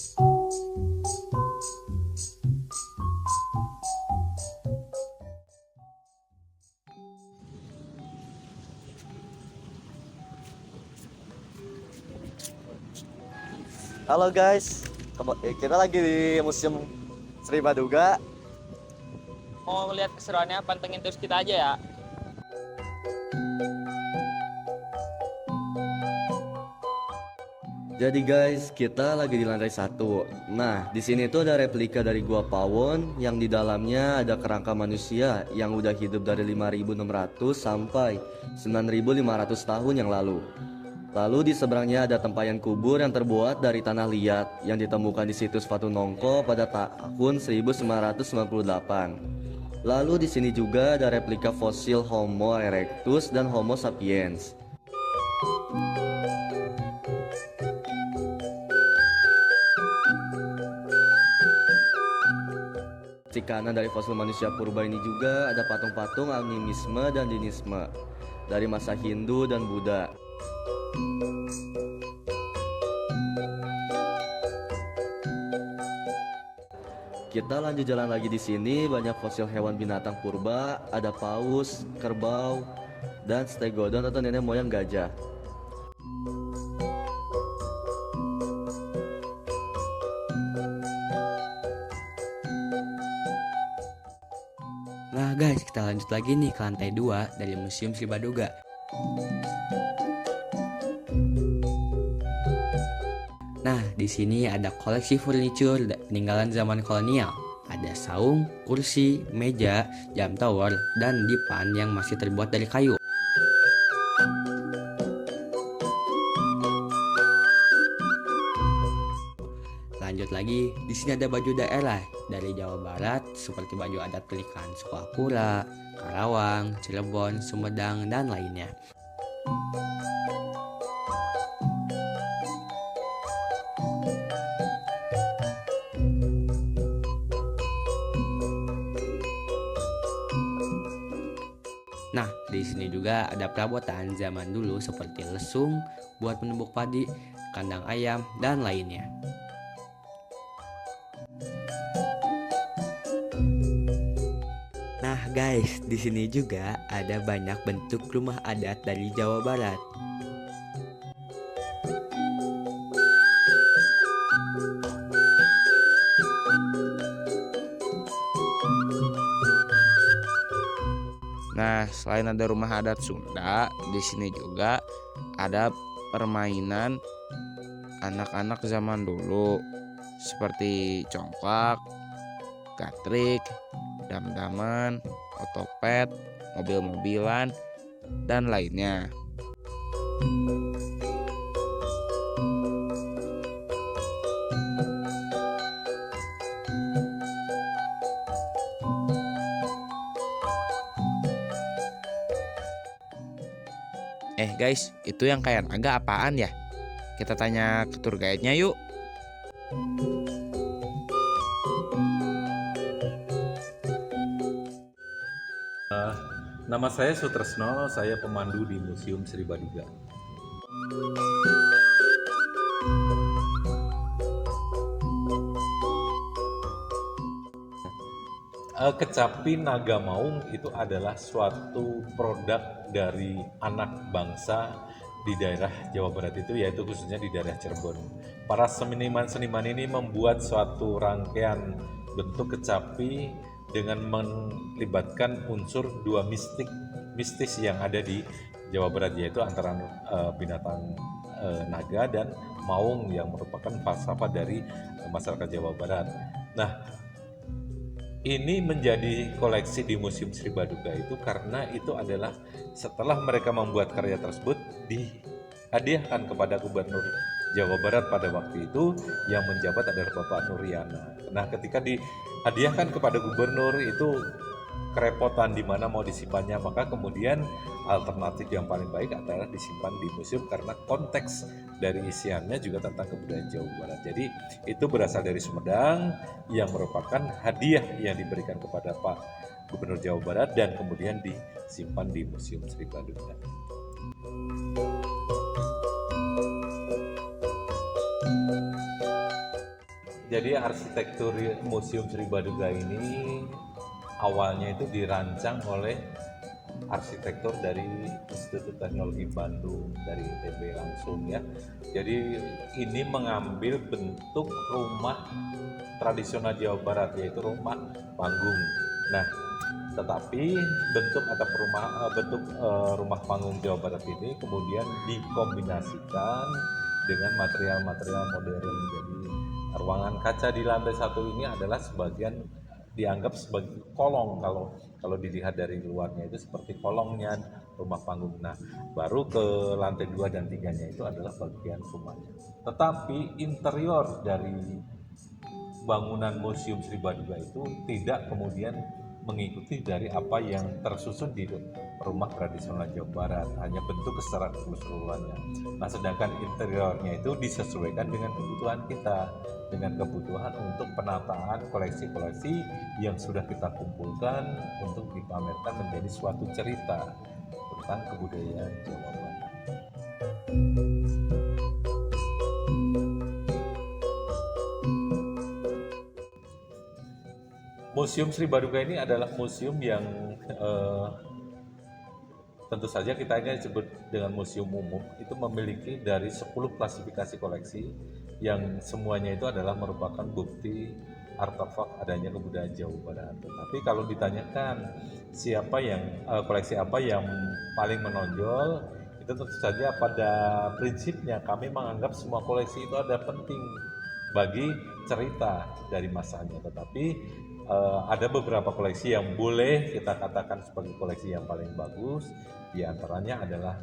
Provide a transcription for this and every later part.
Halo guys, kita lagi di Museum Sri Baduga. Mau melihat keseruannya, pantengin terus kita aja ya. Jadi guys, kita lagi di lantai 1. Nah, di sini tuh ada replika dari Gua Pawon yang di dalamnya ada kerangka manusia yang udah hidup dari 5.600 sampai 9.500 tahun yang lalu. Lalu di seberangnya ada tempayan kubur yang terbuat dari tanah liat yang ditemukan di situs Fatu Nongko pada tahun 1998. Lalu di sini juga ada replika fosil Homo erectus dan Homo sapiens. Di kanan dari fosil manusia purba ini juga ada patung-patung animisme dan dinisme dari masa Hindu dan Buddha. Kita lanjut jalan lagi di sini, banyak fosil hewan binatang purba, ada paus, kerbau, dan stegodon atau nenek moyang gajah. Nah guys, kita lanjut lagi nih ke lantai 2 dari Museum Sri Baduga. Nah, di sini ada koleksi furniture peninggalan zaman kolonial. Ada saung, kursi, meja, jam tower, dan dipan yang masih terbuat dari kayu. Lanjut lagi, di sini ada baju daerah dari Jawa Barat seperti baju adat pernikahan Sukapura, Karawang, Cirebon, Sumedang, dan lainnya. Nah, di sini juga ada perabotan zaman dulu seperti lesung buat menumbuk padi, kandang ayam, dan lainnya. Nah guys, di sini juga ada banyak bentuk rumah adat dari Jawa Barat. Nah, selain ada rumah adat Sunda, di sini juga ada permainan anak-anak zaman dulu seperti congklak, gatrik, dam-daman, otopet, mobil-mobilan, dan lainnya. Guys, itu yang kayak naga apaan ya? Kita tanya ke tour guide-nya yuk. Nama saya Sutresno, saya pemandu di Museum Sri Baduga. Kecapi Naga Maung itu adalah suatu produk dari anak bangsa di daerah Jawa Barat itu, yaitu khususnya di daerah Cirebon. Para seniman-seniman ini membuat suatu rangkaian bentuk kecapi dengan melibatkan unsur dua mistis yang ada di Jawa Barat, yaitu antara binatang naga dan maung yang merupakan falsafah dari masyarakat Jawa Barat. Nah, ini menjadi koleksi di Museum Sri Baduga itu karena itu adalah setelah mereka membuat karya tersebut dihadiahkan kepada Gubernur Jawa Barat pada waktu itu yang menjabat adalah Bapak Nuriana. Nah, ketika dihadiahkan kepada gubernur itu kerepotan di mana mau disimpannya, maka kemudian alternatif yang paling baik adalah disimpan di museum karena konteks dari isiannya juga tentang kebudayaan Jawa Barat. Jadi itu berasal dari Sumedang yang merupakan hadiah yang diberikan kepada Pak Gubernur Jawa Barat dan kemudian disimpan di Museum Sri Baduga. Jadi arsitektur Museum Sri Baduga ini awalnya itu dirancang oleh arsitektur dari Institut Teknologi Bandung, dari ITB langsung ya. Jadi ini mengambil bentuk rumah tradisional Jawa Barat, yaitu rumah panggung. Nah, tetapi bentuk rumah panggung Jawa Barat ini kemudian dikombinasikan dengan material-material modern. Jadi ruangan kaca di lantai 1 ini adalah sebagian dianggap sebagai kolong, kalau dilihat dari luarnya itu seperti kolongnya rumah panggung. Nah, baru ke lantai 2 dan 3-nya itu adalah bagian rumahnya. Tetapi interior dari bangunan Museum Sri Baduga itu tidak kemudian mengikuti dari apa yang tersusun di rumah tradisional Jawa Barat, hanya bentuk secara keseluruhannya. Nah, sedangkan interiornya itu disesuaikan dengan kebutuhan kita, dengan kebutuhan untuk penataan koleksi-koleksi yang sudah kita kumpulkan untuk dipamerkan menjadi suatu cerita tentang kebudayaan Jawa Barat. Museum Sri Baduga ini adalah museum yang tentu saja kita ini disebut dengan museum umum, itu memiliki dari 10 klasifikasi koleksi yang semuanya itu adalah merupakan bukti artefak adanya kebudayaan Jawa Barat. Tapi kalau ditanyakan koleksi apa yang paling menonjol, itu tentu saja pada prinsipnya kami menganggap semua koleksi itu ada penting bagi cerita dari masanya. Tetapi ada beberapa koleksi yang boleh kita katakan sebagai koleksi yang paling bagus. Di antaranya adalah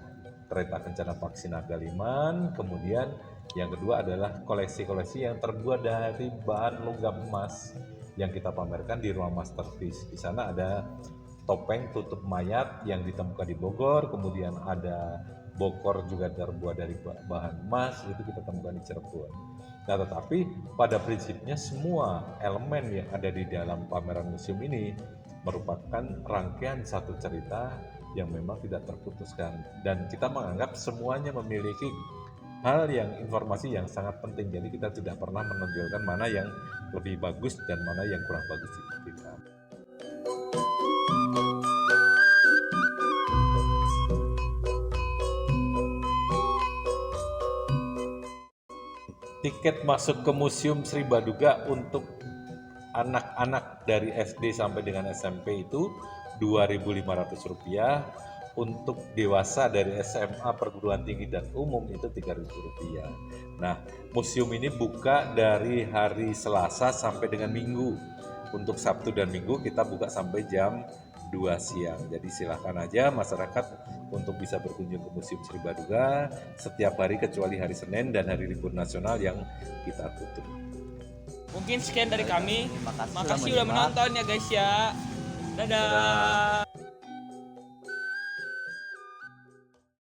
kereta kencana Paksi Nagaliman, kemudian yang kedua adalah koleksi-koleksi yang terbuat dari bahan logam emas yang kita pamerkan di ruang masterpiece. Di sana ada topeng tutup mayat yang ditemukan di Bogor, kemudian ada bokor juga terbuat dari bahan emas, itu kita temukan di Cirebon. Nah, tetapi pada prinsipnya semua elemen yang ada di dalam pameran museum ini merupakan rangkaian satu cerita yang memang tidak terputuskan, dan kita menganggap semuanya memiliki informasi yang sangat penting. Jadi kita tidak pernah menonjolkan mana yang lebih bagus dan mana yang kurang bagus di kita. Tiket masuk ke Museum Sri Baduga untuk anak-anak dari SD sampai dengan SMP itu Rp2.500, untuk dewasa dari SMA, perguruan tinggi dan umum itu Rp3.000. Nah, museum ini buka dari hari Selasa sampai dengan Minggu. Untuk Sabtu dan Minggu kita buka sampai jam 2 siang. Jadi silakan aja masyarakat untuk bisa berkunjung ke Museum Sri Baduga setiap hari kecuali hari Senin dan hari libur nasional yang kita tutup. Mungkin sekian dari kami. Makasih udah menonton ya guys ya. Dadah.